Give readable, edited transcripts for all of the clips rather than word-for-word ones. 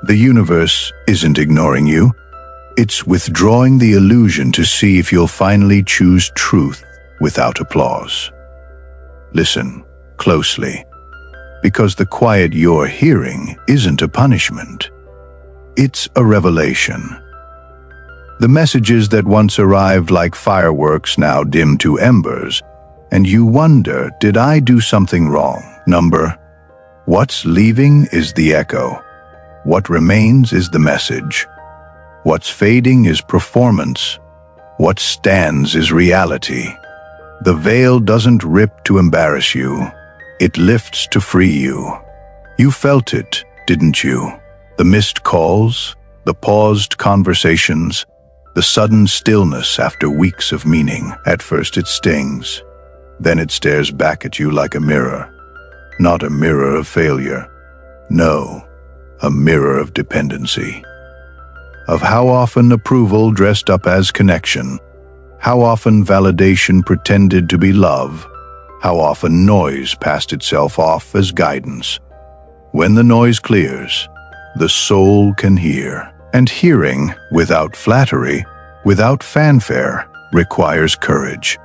The universe isn't ignoring you. It's withdrawing the illusion to see if you'll finally choose truth without applause. Listen closely, because the quiet you're hearing isn't a punishment. It's a revelation. The messages that once arrived like fireworks now dim to embers, and you wonder, did I do something wrong? What's leaving is the echo. What remains is the message. What's fading is performance. What stands is reality. The veil doesn't rip to embarrass you. It lifts to free you. You felt it, didn't you? The missed calls, the paused conversations, the sudden stillness after weeks of meaning. At first it stings. Then it stares back at you like a mirror. Not a mirror of failure. No, a mirror of dependency. Of how often approval dressed up as connection. How often validation pretended to be love. How often noise passed itself off as guidance. When the noise clears, the soul can hear. And hearing, without flattery, without fanfare, requires courage.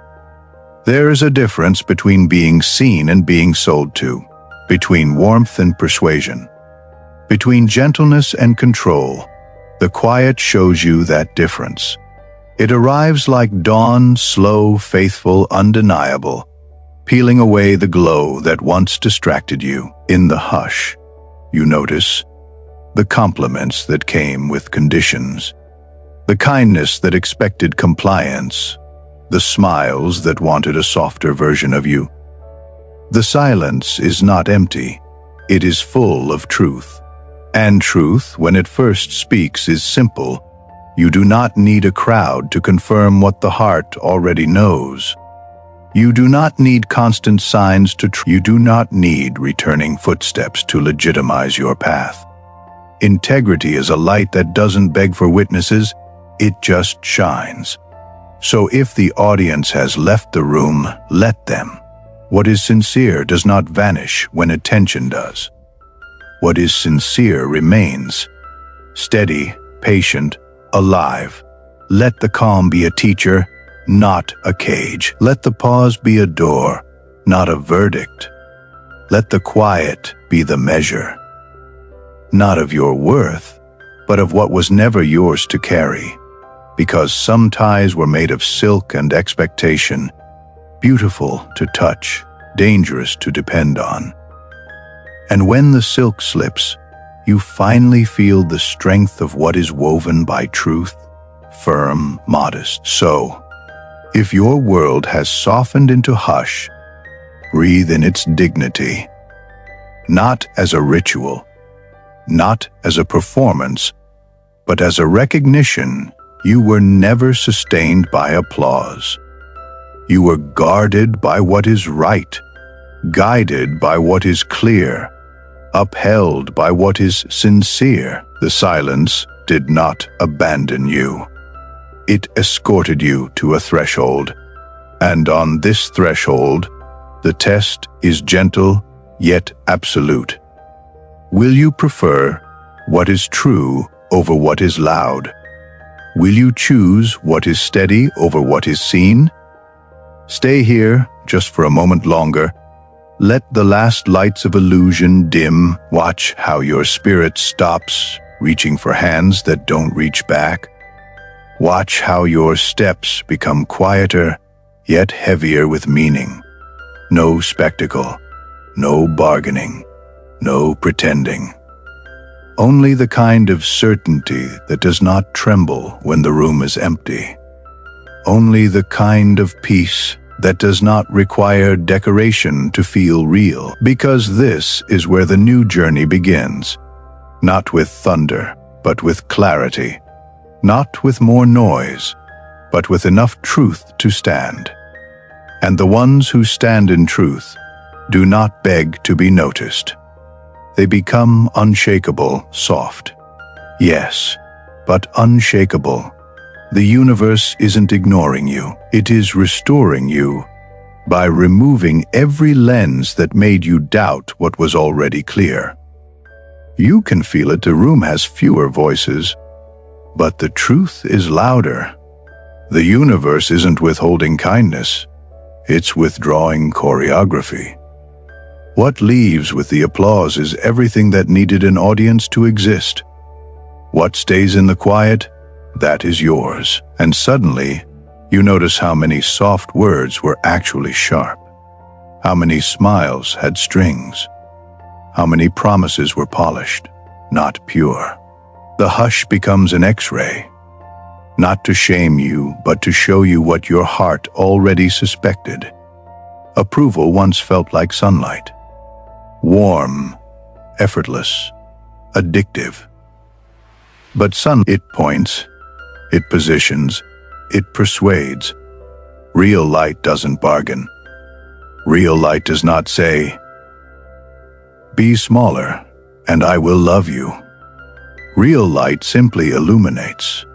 There is a difference between being seen and being sold to, between warmth and persuasion, between gentleness and control. The quiet shows you that difference. It arrives like dawn, slow, faithful, undeniable, peeling away the glow that once distracted you. In the hush, you notice the compliments that came with conditions, the kindness that expected compliance, the smiles that wanted a softer version of you. The silence is not empty, it is full of truth. And truth, when it first speaks, is simple. You do not need a crowd to confirm what the heart already knows. You do not need constant signs you do not need returning footsteps to legitimize your path. Integrity is a light that doesn't beg for witnesses, it just shines. So if the audience has left the room, let them. What is sincere does not vanish when attention does. What is sincere remains. Steady, patient, alive. Let the calm be a teacher, not a cage. Let the pause be a door, not a verdict. Let the quiet be the measure, not of your worth, but of what was never yours to carry. Because some ties were made of silk and expectation, beautiful to touch, dangerous to depend on. And when the silk slips, you finally feel the strength of what is woven by truth, firm, modest. So, if your world has softened into hush, breathe in its dignity, not as a ritual, not as a performance, but as a recognition you were never sustained by applause. You were guarded by what is right, guided by what is clear, upheld by what is sincere. The silence did not abandon you. It escorted you to a threshold, and on this threshold, the test is gentle yet absolute. Will you prefer what is true over what is loud? Will you choose what is steady over what is seen? Stay here just for a moment longer. Let the last lights of illusion dim. Watch how your spirit stops, reaching for hands that don't reach back. Watch how your steps become quieter, yet heavier with meaning. No spectacle, no bargaining, no pretending. Only the kind of certainty that does not tremble when the room is empty. Only the kind of peace that does not require decoration to feel real. Because this is where the new journey begins. Not with thunder, but with clarity. Not with more noise, but with enough truth to stand. And the ones who stand in truth do not beg to be noticed. They become unshakable, soft. Yes, but unshakable. The universe isn't ignoring you. It is restoring you by removing every lens that made you doubt what was already clear. You can feel it. The room has fewer voices, but the truth is louder. The universe isn't withholding kindness. It's withdrawing choreography. What leaves with the applause is everything that needed an audience to exist. What stays in the quiet, that is yours. And suddenly, you notice how many soft words were actually sharp. How many smiles had strings. How many promises were polished, not pure. The hush becomes an X-ray, not to shame you, but to show you what your heart already suspected. Approval once felt like sunlight. Warm, effortless, addictive. But it points, it positions, it persuades. Real light doesn't bargain. Real light does not say, "Be smaller, and I will love you." Real light simply illuminates.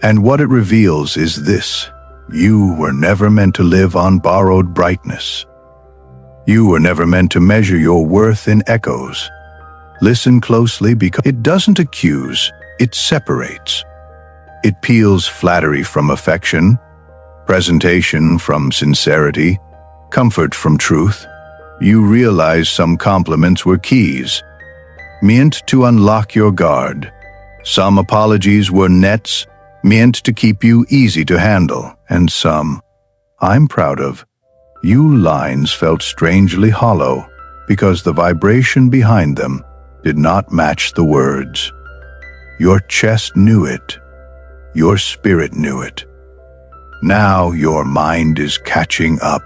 And what it reveals is this: you were never meant to live on borrowed brightness. You were never meant to measure your worth in echoes. Listen closely, because it doesn't accuse, it separates. It peels flattery from affection, presentation from sincerity, comfort from truth. You realize some compliments were keys, meant to unlock your guard. Some apologies were nets, meant to keep you easy to handle. And some, "I'm proud of you" lines felt strangely hollow because the vibration behind them did not match the words. Your chest knew it. Your spirit knew it. Now your mind is catching up.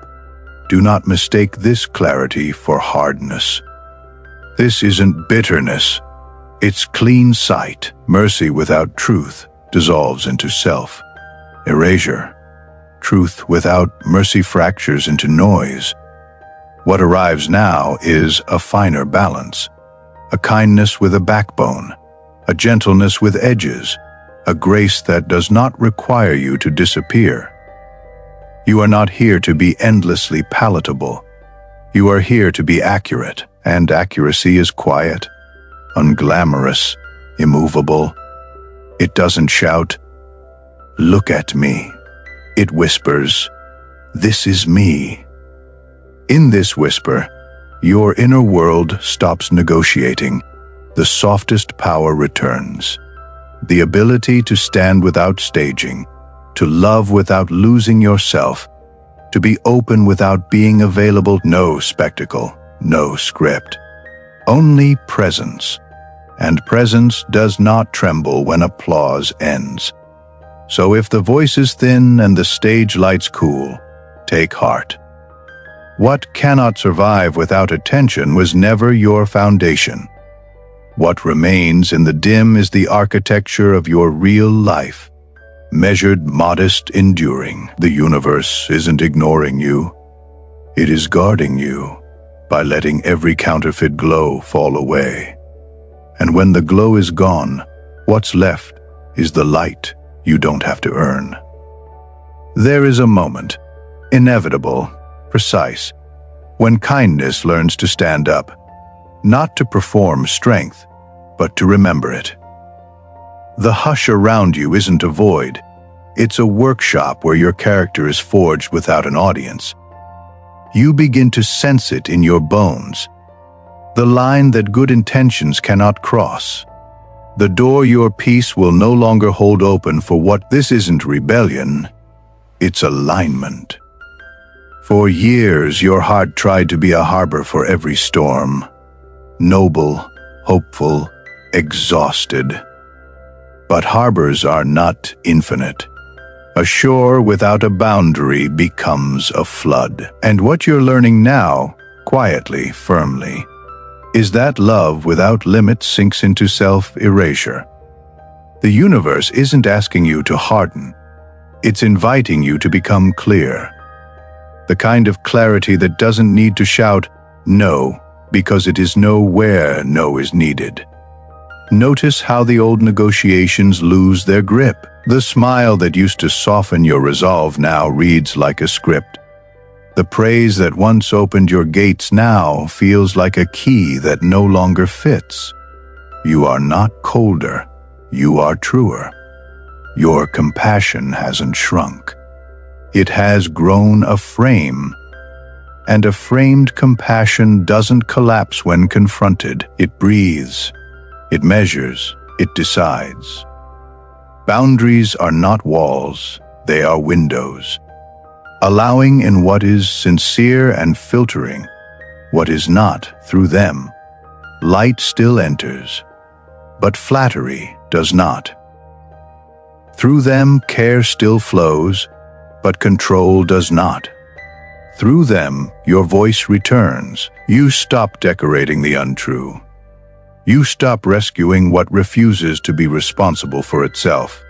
Do not mistake this clarity for hardness. This isn't bitterness. It's clean sight. Mercy without truth dissolves into self-erasure. Truth without mercy fractures into noise. What arrives now is a finer balance, a kindness with a backbone, a gentleness with edges, a grace that does not require you to disappear. You are not here to be endlessly palatable. You are here to be accurate, and accuracy is quiet, unglamorous, immovable. It doesn't shout, "Look at me." It whispers, "This is me." In this whisper, your inner world stops negotiating. The softest power returns. The ability to stand without staging, to love without losing yourself, to be open without being available. No spectacle, no script, only presence. And presence does not tremble when applause ends. So if the voice is thin and the stage lights cool, take heart. What cannot survive without attention was never your foundation. What remains in the dim is the architecture of your real life. Measured, modest, enduring. The universe isn't ignoring you. It is guarding you by letting every counterfeit glow fall away. And when the glow is gone, what's left is the light you don't have to earn. There is a moment, inevitable, precise, when kindness learns to stand up, not to perform strength, but to remember it. The hush around you isn't a void. It's a workshop where your character is forged without an audience. You begin to sense it in your bones, the line that good intentions cannot cross. The door your peace will no longer hold open for what this isn't rebellion, it's alignment. For years, your heart tried to be a harbor for every storm. Noble, hopeful, exhausted. But harbors are not infinite. A shore without a boundary becomes a flood. And what you're learning now, quietly, firmly, is that love without limits sinks into self-erasure. The universe isn't asking you to harden. It's inviting you to become clear. The kind of clarity that doesn't need to shout no, because it is no where no is needed. Notice how the old negotiations lose their grip. The smile that used to soften your resolve now reads like a script. The praise that once opened your gates now feels like a key that no longer fits. You are not colder, you are truer. Your compassion hasn't shrunk. It has grown a frame. And a framed compassion doesn't collapse when confronted. It breathes, it measures, it decides. Boundaries are not walls, they are windows, allowing in what is sincere and filtering what is not through them. Light still enters, but flattery does not. Through them, care still flows, but control does not. Through them, your voice returns. You stop decorating the untrue. You stop rescuing what refuses to be responsible for itself.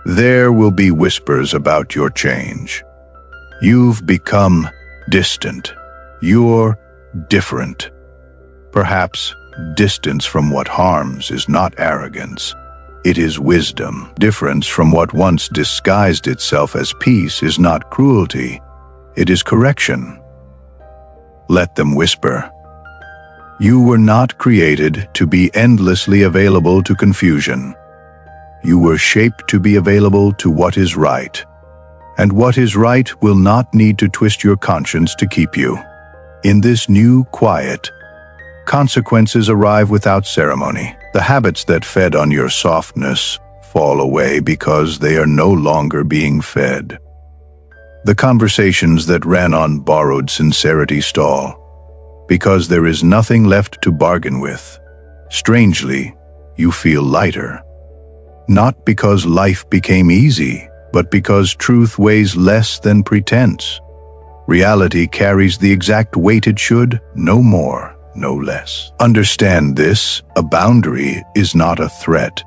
There will be whispers about your change. You've become distant. You're different. Perhaps distance from what harms is not arrogance. It is wisdom. Difference from what once disguised itself as peace is not cruelty. It is correction. Let them whisper. You were not created to be endlessly available to confusion. You were shaped to be available to what is right. And what is right will not need to twist your conscience to keep you. In this new quiet, consequences arrive without ceremony. The habits that fed on your softness fall away because they are no longer being fed. The conversations that ran on borrowed sincerity stall because there is nothing left to bargain with. Strangely, you feel lighter. Not because life became easy, but because truth weighs less than pretense. Reality carries the exact weight it should, no more, no less. Understand this: a boundary is not a threat.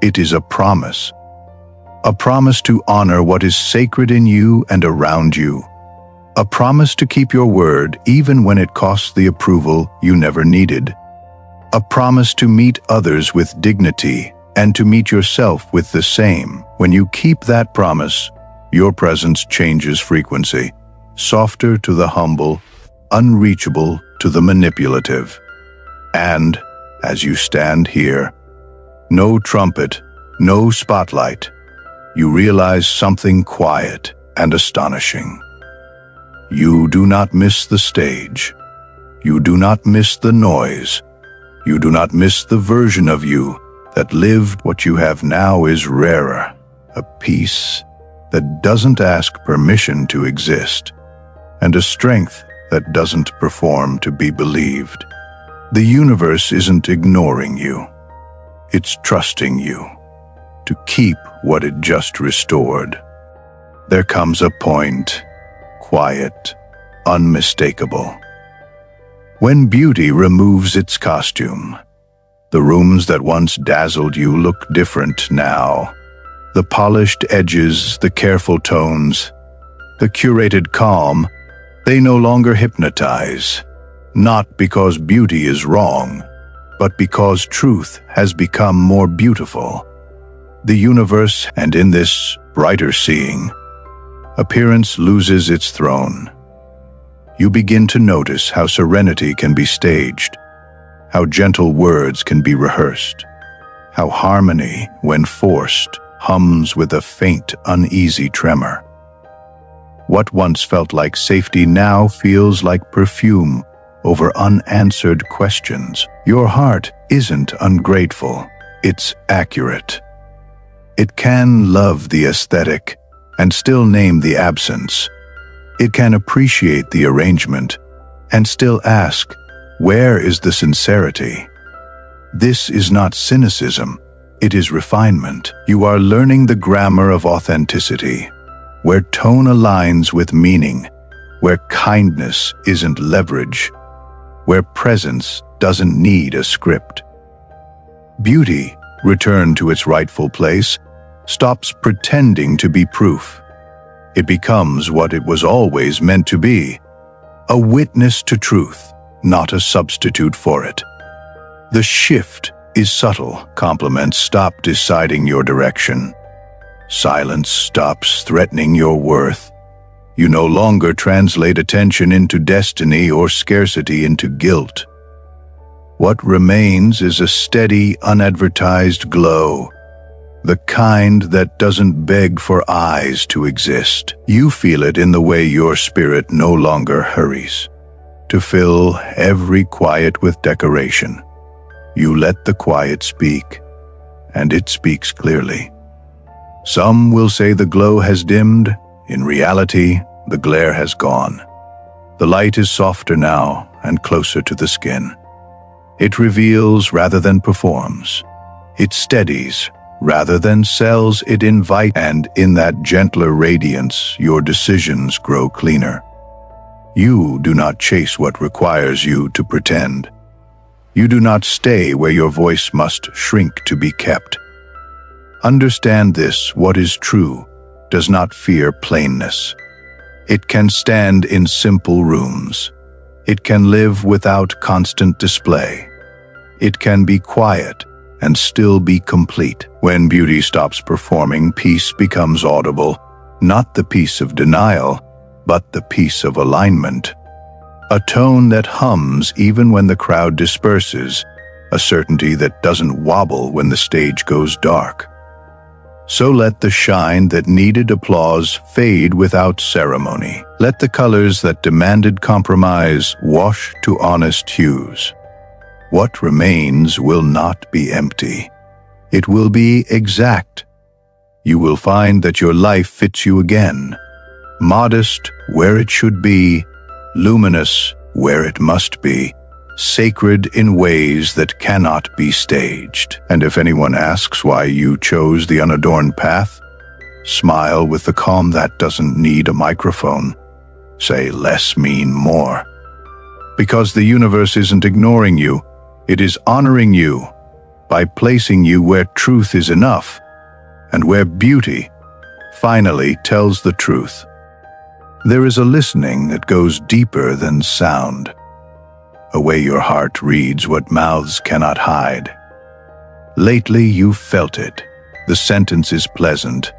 It is a promise. A promise to honor what is sacred in you and around you. A promise to keep your word even when it costs the approval you never needed. A promise to meet others with dignity and to meet yourself with the same. When you keep that promise, your presence changes frequency. Softer to the humble, unreachable to the manipulative. And, as you stand here, no trumpet, no spotlight, you realize something quiet and astonishing. You do not miss the stage. You do not miss the noise. You do not miss the version of you that lived. What you have now is rarer, a peace that doesn't ask permission to exist, and a strength that doesn't perform to be believed. The universe isn't ignoring you. It's trusting you to keep what it just restored. There comes a point, quiet, unmistakable, when beauty removes its costume. The rooms that once dazzled you look different now. The polished edges, the careful tones, the curated calm, they no longer hypnotize. Not because beauty is wrong, but because truth has become more beautiful. The universe, and in this brighter seeing, appearance loses its throne. You begin to notice how serenity can be staged, how gentle words can be rehearsed, how harmony, when forced, hums with a faint, uneasy tremor. What once felt like safety now feels like perfume over unanswered questions. Your heart isn't ungrateful, it's accurate. It can love the aesthetic and still name the absence. It can appreciate the arrangement and still ask, where is the sincerity? This is not cynicism, it is refinement. You are learning the grammar of authenticity, where tone aligns with meaning, where kindness isn't leverage, where presence doesn't need a script. Beauty, returned to its rightful place, stops pretending to be proof. It becomes what it was always meant to be, a witness to truth, not a substitute for it. The shift is subtle. Compliments stop deciding your direction. Silence stops threatening your worth. You no longer translate attention into destiny or scarcity into guilt. What remains is a steady, unadvertised glow, the kind that doesn't beg for eyes to exist. You feel it in the way your spirit no longer hurries to fill every quiet with decoration. You let the quiet speak, and it speaks clearly. Some will say the glow has dimmed. In reality, the glare has gone. The light is softer now and closer to the skin. It reveals rather than performs. It steadies rather than sells. It invites, and in that gentler radiance, your decisions grow cleaner. You do not chase what requires you to pretend. You do not stay where your voice must shrink to be kept. Understand this: what is true does not fear plainness. It can stand in simple rooms. It can live without constant display. It can be quiet and still be complete. When beauty stops performing, peace becomes audible, not the peace of denial, but the peace of alignment. A tone that hums even when the crowd disperses, a certainty that doesn't wobble when the stage goes dark. So let the shine that needed applause fade without ceremony. Let the colors that demanded compromise wash to honest hues. What remains will not be empty. It will be exact. You will find that your life fits you again, modest where it should be, luminous where it must be, sacred in ways that cannot be staged. And if anyone asks why you chose the unadorned path, smile with the calm that doesn't need a microphone. Say less mean more. Because the universe isn't ignoring you, it is honoring you by placing you where truth is enough and where beauty finally tells the truth. There is a listening that goes deeper than sound, a way your heart reads what mouths cannot hide. Lately you've felt it. The sentence is pleasant,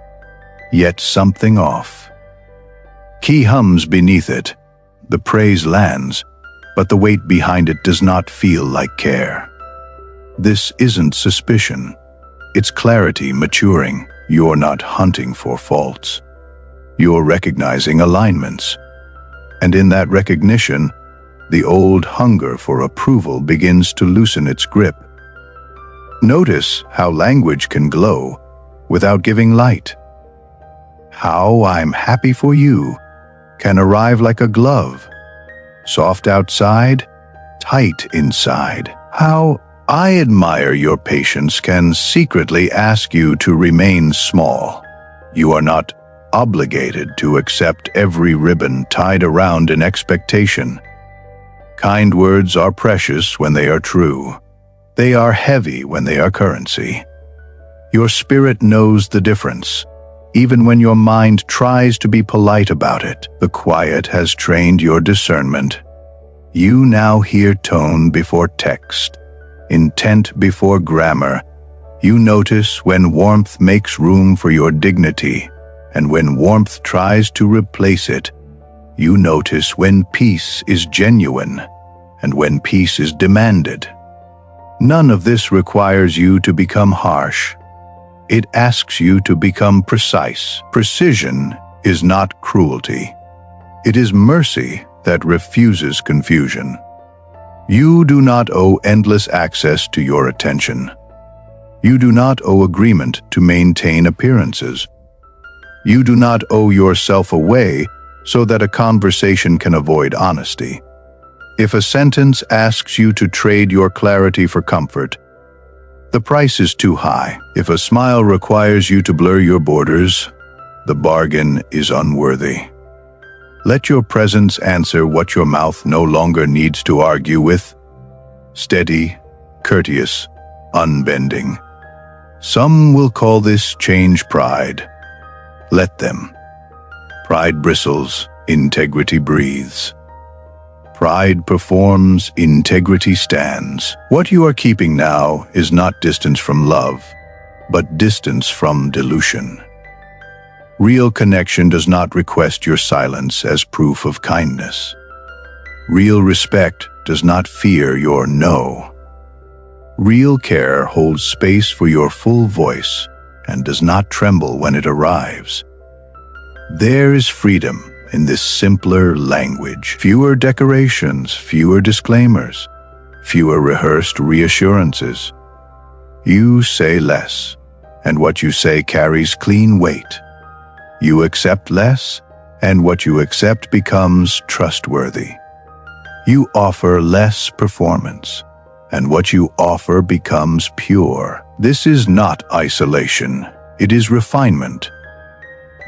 yet something off. Key hums beneath it. The praise lands, but the weight behind it does not feel like care. This isn't suspicion. It's clarity maturing. You're not hunting for faults. You're recognizing alignments. And in that recognition, the old hunger for approval begins to loosen its grip. Notice how language can glow without giving light. How "I'm happy for you" can arrive like a glove, soft outside, tight inside. How "I admire your patience" can secretly ask you to remain small. You are not obligated to accept every ribbon tied around an expectation. Kind words are precious when they are true. They are heavy when they are currency. Your spirit knows the difference, even when your mind tries to be polite about it. The quiet has trained your discernment. You now hear tone before text, intent before grammar. You notice when warmth makes room for your dignity, and when warmth tries to replace it. You notice when peace is genuine and when peace is demanded. None of this requires you to become harsh. It asks you to become precise. Precision is not cruelty. It is mercy that refuses confusion. You do not owe endless access to your attention. You do not owe agreement to maintain appearances. You do not owe yourself away so that a conversation can avoid honesty. If a sentence asks you to trade your clarity for comfort, the price is too high. If a smile requires you to blur your borders, the bargain is unworthy. Let your presence answer what your mouth no longer needs to argue with. Steady, courteous, unbending. Some will call this change pride. Let them. Pride bristles, integrity breathes. Pride performs, integrity stands. What you are keeping now is not distance from love, but distance from dilution. Real connection does not request your silence as proof of kindness. Real respect does not fear your no. Real care holds space for your full voice and does not tremble when it arrives. There is freedom in this simpler language. Fewer decorations, fewer disclaimers, fewer rehearsed reassurances. You say less, and what you say carries clean weight. You accept less, and what you accept becomes trustworthy. You offer less performance, and what you offer becomes pure. This is not isolation, it is refinement.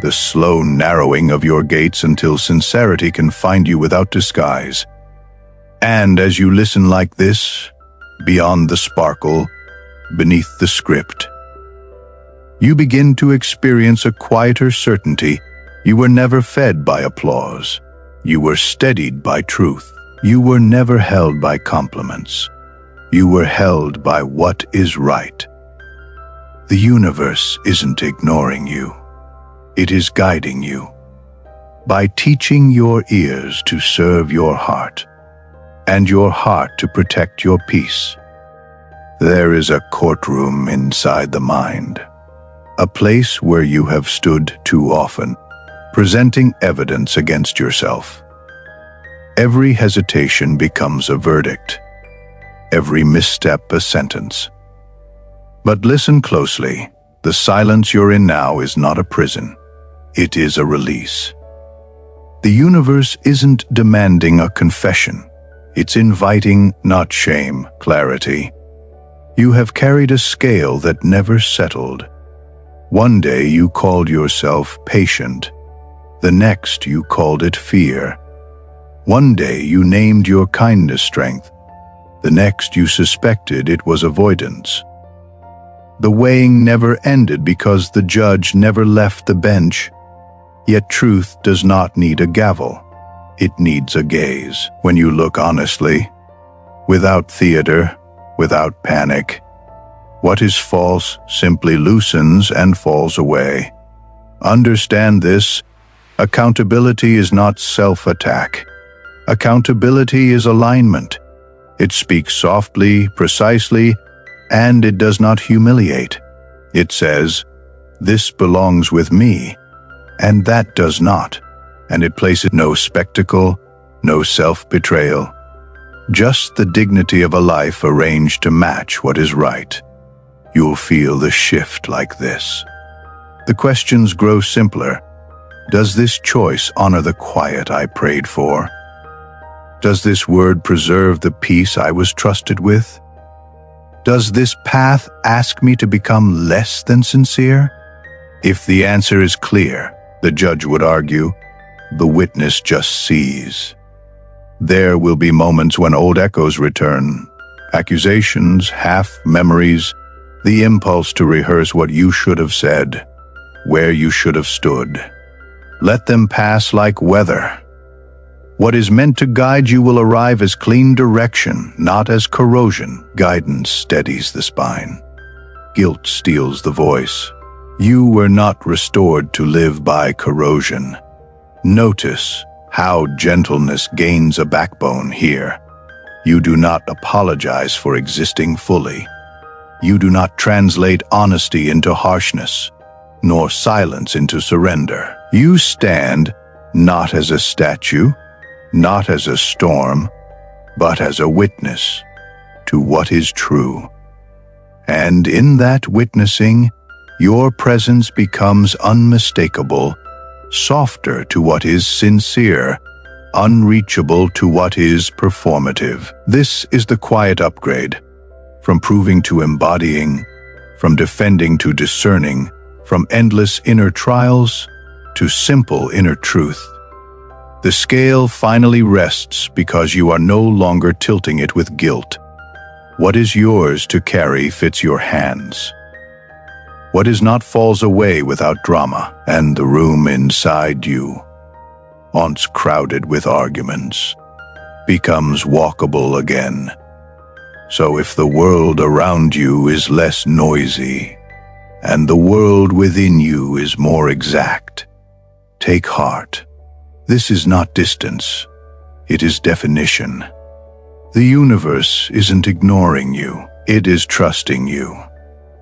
The slow narrowing of your gates until sincerity can find you without disguise. And as you listen like this, beyond the sparkle, beneath the script, you begin to experience a quieter certainty. You were never fed by applause. You were steadied by truth. You were never held by compliments. You were held by what is right. The universe isn't ignoring you. It is guiding you by teaching your ears to serve your heart and your heart to protect your peace. There is a courtroom inside the mind, a place where you have stood too often, presenting evidence against yourself. Every hesitation becomes a verdict, every misstep a sentence. But listen closely. The silence you're in now is not a prison. It is a release. The universe isn't demanding a confession. It's inviting, not shame, clarity. You have carried a scale that never settled. One day you called yourself patient. The next you called it fear. One day you named your kindness strength. The next you suspected it was avoidance. The weighing never ended because the judge never left the bench. Yet truth does not need a gavel. It needs a gaze. When you look honestly, without theater, without panic, what is false simply loosens and falls away. Understand this. Accountability is not self-attack. Accountability is alignment. It speaks softly, precisely, and it does not humiliate. It says, "This belongs with me," and that does not. And it places no spectacle, no self-betrayal, just the dignity of a life arranged to match what is right. You'll feel the shift like this. The questions grow simpler. Does this choice honor the quiet I prayed for? Does this word preserve the peace I was trusted with? Does this path ask me to become less than sincere? If the answer is clear, the judge would argue, the witness just sees. There will be moments when old echoes return, accusations, half memories, the impulse to rehearse what you should have said, where you should have stood. Let them pass like weather. What is meant to guide you will arrive as clean direction, not as corrosion. Guidance steadies the spine. Guilt steals the voice. You were not restored to live by corrosion. Notice how gentleness gains a backbone here. You do not apologize for existing fully. You do not translate honesty into harshness, nor silence into surrender. You stand not as a statue, not as a storm, but as a witness to what is true. And in that witnessing, your presence becomes unmistakable, softer to what is sincere, unreachable to what is performative. This is the quiet upgrade, from proving to embodying, from defending to discerning, from endless inner trials to simple inner truth. The scale finally rests because you are no longer tilting it with guilt. What is yours to carry fits your hands. What is not falls away without drama, and the room inside you, once crowded with arguments, becomes walkable again. So if the world around you is less noisy, and the world within you is more exact, take heart. This is not distance, it is definition. The universe isn't ignoring you, It is trusting you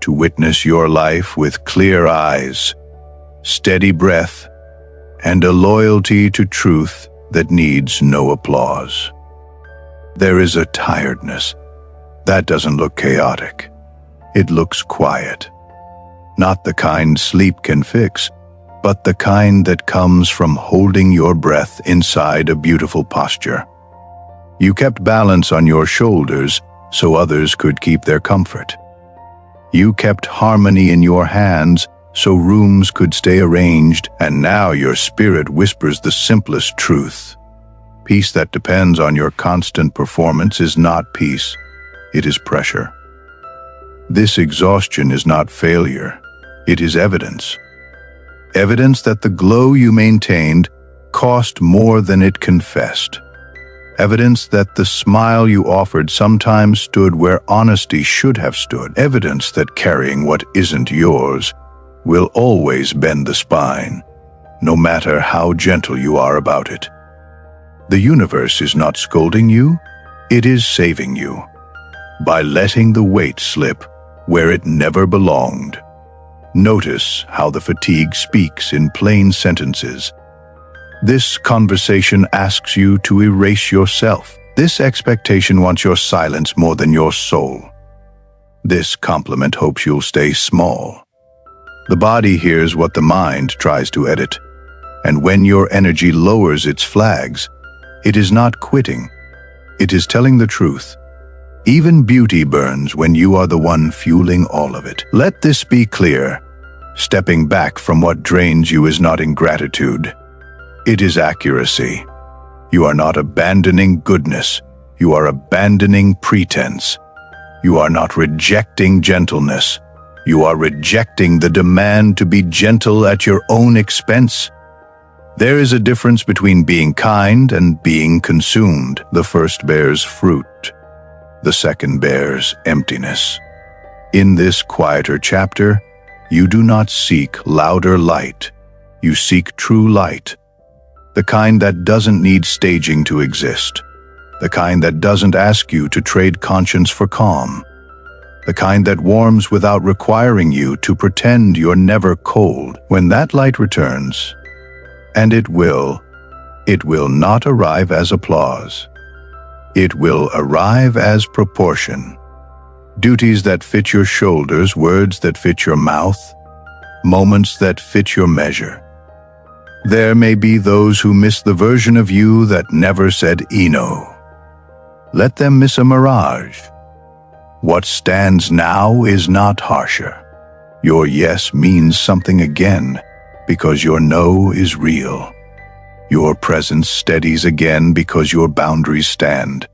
to witness your life with clear eyes, steady breath, and a loyalty to truth that needs no applause. There is a tiredness that doesn't look chaotic. It looks quiet. Not the kind sleep can fix, but the kind that comes from holding your breath inside a beautiful posture. You kept balance on your shoulders so others could keep their comfort. You kept harmony in your hands so rooms could stay arranged, and now your spirit whispers the simplest truth. Peace that depends on your constant performance is not peace, it is pressure. This exhaustion is not failure, it is evidence. Evidence that the glow you maintained cost more than it confessed. Evidence that the smile you offered sometimes stood where honesty should have stood. Evidence that carrying what isn't yours will always bend the spine, no matter how gentle you are about it. The universe is not scolding you, it is saving you by letting the weight slip where it never belonged. Notice how the fatigue speaks in plain sentences. This conversation asks you to erase yourself. This expectation wants your silence more than your soul. This compliment hopes you'll stay small. The body hears what the mind tries to edit, and when your energy lowers its flags, it is not quitting, it is telling the truth. Even beauty burns when you are the one fueling all of it. Let this be clear. Stepping back from what drains you is not ingratitude. It is accuracy. You are not abandoning goodness. You are abandoning pretense. You are not rejecting gentleness. You are rejecting the demand to be gentle at your own expense. There is a difference between being kind and being consumed. The first bears fruit. The second bears emptiness. In this quieter chapter, you do not seek louder light. You seek true light. The kind that doesn't need staging to exist. The kind that doesn't ask you to trade conscience for calm. The kind that warms without requiring you to pretend you're never cold. When that light returns, and it will not arrive as applause. It will arrive as proportion. Duties that fit your shoulders, words that fit your mouth, moments that fit your measure. There may be those who miss the version of you that never said Eno. Let them miss a mirage. What stands now is not harsher. Your yes means something again because your no is real. Your presence steadies again because your boundaries stand,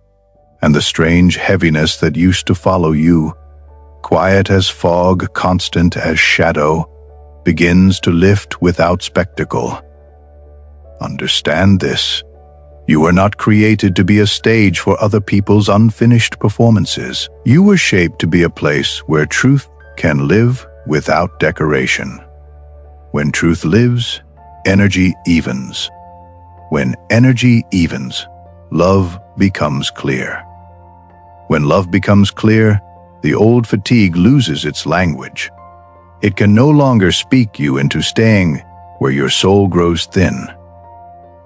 and the strange heaviness that used to follow you, quiet as fog, constant as shadow, begins to lift without spectacle. Understand this. You were not created to be a stage for other people's unfinished performances. You were shaped to be a place where truth can live without decoration. When truth lives, energy evens. When energy evens, love becomes clear. When love becomes clear, the old fatigue loses its language. It can no longer speak you into staying where your soul grows thin.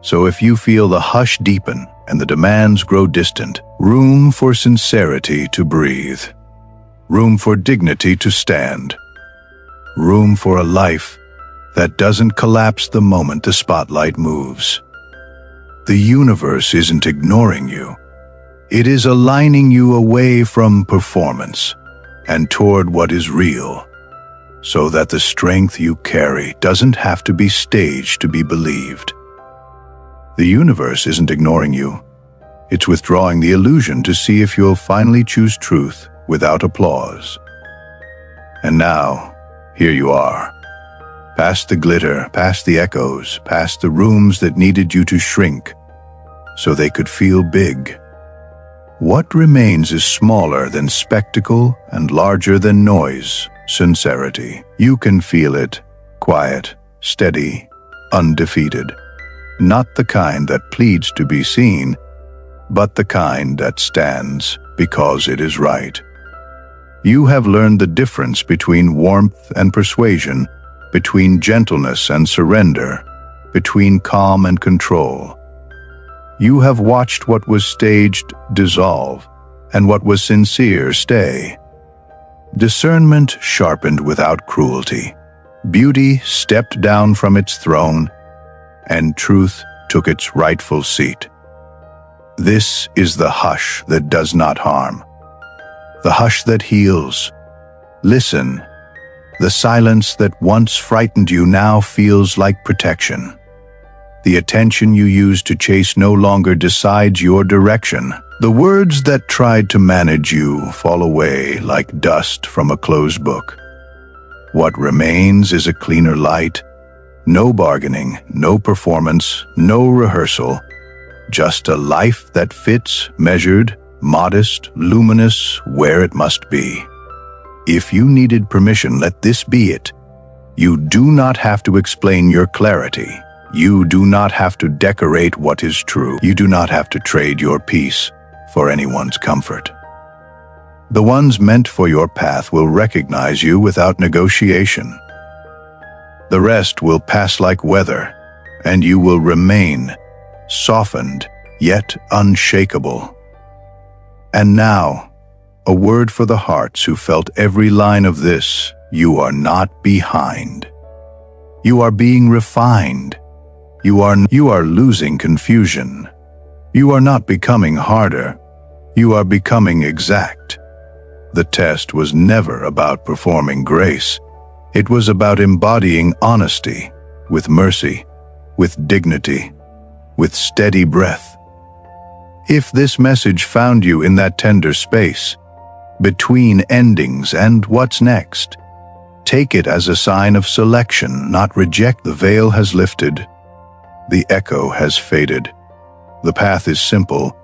So if you feel the hush deepen and the demands grow distant, room for sincerity to breathe, room for dignity to stand, room for a life that doesn't collapse the moment the spotlight moves. The universe isn't ignoring you. It is aligning you away from performance and toward what is real, so that the strength you carry doesn't have to be staged to be believed. The universe isn't ignoring you. It's withdrawing the illusion to see if you'll finally choose truth without applause. And now, here you are. Past the glitter, past the echoes, past the rooms that needed you to shrink so they could feel big. What remains is smaller than spectacle and larger than noise, sincerity. You can feel it, quiet, steady, undefeated. Not the kind that pleads to be seen, but the kind that stands because it is right. You have learned the difference between warmth and persuasion, between gentleness and surrender, between calm and control. You have watched what was staged dissolve, and what was sincere stay. Discernment sharpened without cruelty. Beauty stepped down from its throne, and truth took its rightful seat. This is the hush that does not harm, the hush that heals. Listen. The silence that once frightened you now feels like protection. The attention you used to chase no longer decides your direction. The words that tried to manage you fall away like dust from a closed book. What remains is a cleaner light. No bargaining, no performance, no rehearsal. Just a life that fits, measured, modest, luminous, where it must be. If you needed permission, let this be it. You do not have to explain your clarity. You do not have to decorate what is true. You do not have to trade your peace for anyone's comfort. The ones meant for your path will recognize you without negotiation. The rest will pass like weather, and you will remain softened yet unshakable. And now, a word for the hearts who felt every line of this: you are not behind. You are being refined. You are losing confusion. You are not becoming harder. You are becoming exact. The test was never about performing grace. It was about embodying honesty, with mercy, with dignity, with steady breath. If this message found you in that tender space, between endings and what's next, take it as a sign of selection, not reject. The veil has lifted. The echo has faded. The path is simple,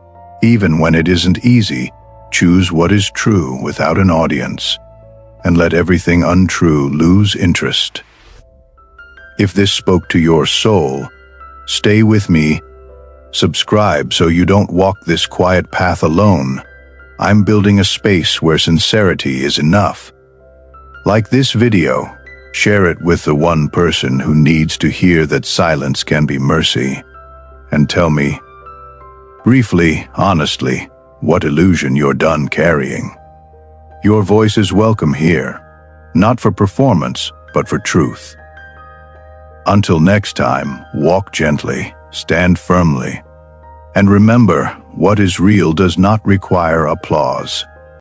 even when it isn't easy. Choose what is true without an audience, and let everything untrue lose interest. If this spoke to your soul, stay with me. Subscribe so you don't walk this quiet path alone. I'm building a space where sincerity is enough. Like this video, share it with the one person who needs to hear that silence can be mercy. And tell me, briefly, honestly, what illusion you're done carrying. Your voice is welcome here, not for performance, but for truth. Until next time, walk gently, stand firmly, and remember, what is real does not require applause.